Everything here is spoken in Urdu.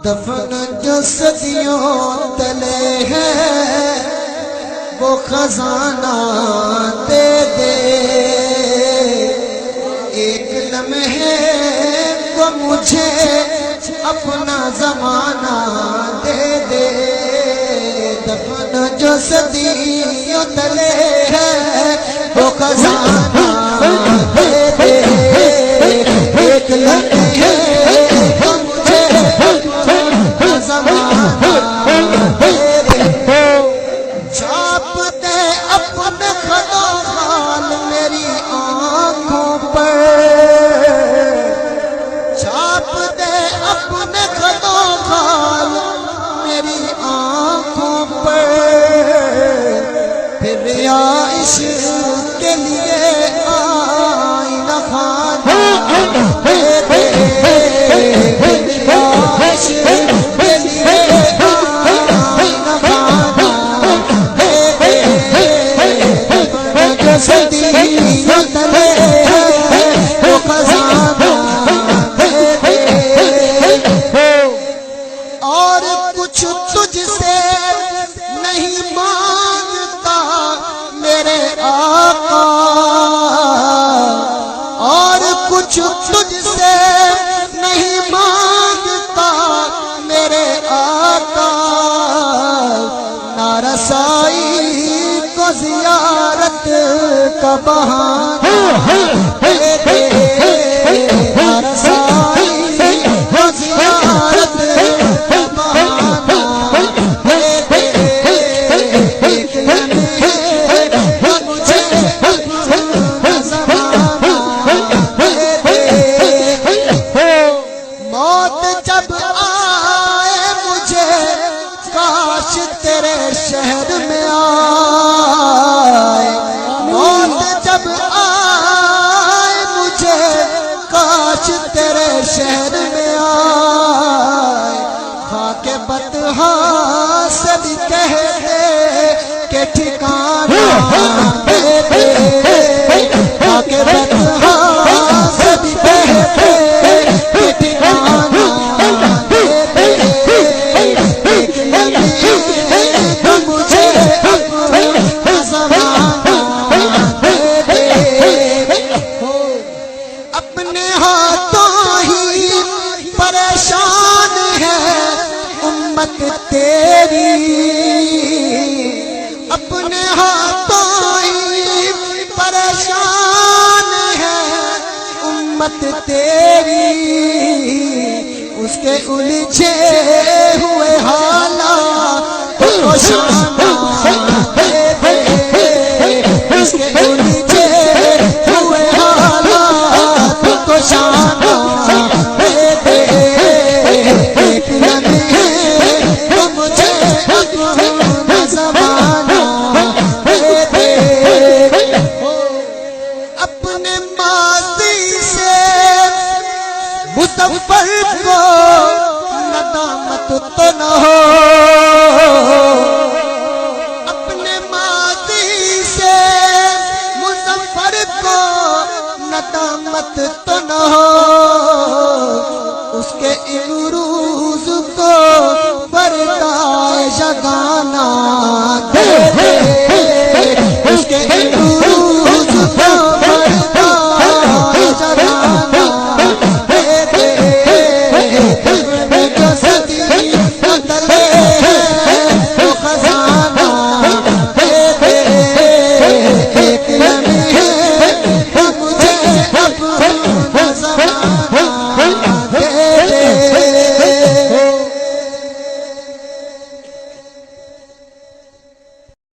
دفن جو صدیوں تلے ہے وہ خزانہ دے دے، ایک لمحے کو مجھے اپنا زمانہ دے دے، دفن جو صدیوں تلے ہے وہ خزانہ دے دے، ایک لمحے کو مجھے اپنا زمانہ دے دے، چھاپ دے اپنے خدا خال میری آنکھوں پر، چھاپ دے اپنے خدا خال میری آنکھوں پر، پھر عائش کے لیے آئینہ خانہ دے دے، پھر عائش کے لیے آئینہ خانہ دے دے، جو صدیوں تلے ہے وہ خزانہ دے دے، اور کچھ تجھ سے نہیں مانگتا میرے آقا، اور کچھ تجھ سے نہیں مانگتا میرے آقا، نارسائی کو زیارت کا بہانہ دے دے، نارسائی کو زیارت کا بہانہ دے دے، ایک لمحے کو مجھے اپنا زمانہ دے دے، موت جب آئے مجھے کاش تیرے شہر میں آئے، موت جب آئے مجھے کاش تیرے شہر میں آئے، خاک بطحا سے بھی کہہ دے کہ ٹھکانہ دے دے، خاک بطحا سے بھی کہہ دے کہ ٹھکانہ دے دے، ایک لمحے کو مجھے اپنا زمانہ دے دے، اپنے ہاتھوں ہی پریشان ہے امت تیری، اپنے ہاتھوں ہی پریشان ہے امت تیری، اس کے الجھے ہوئے حالات کو شانہ دے دے، اس کے الجھے ہوئے حالات کو شانہ دے دے، ایک لمحے کو مجھے اپنا زمانہ دے دے، اپنے ماضی سے مظفر کو ندامت تو نہ ہو، اپنے ماضی سے مظفر کو ندامت تو نہ ہو،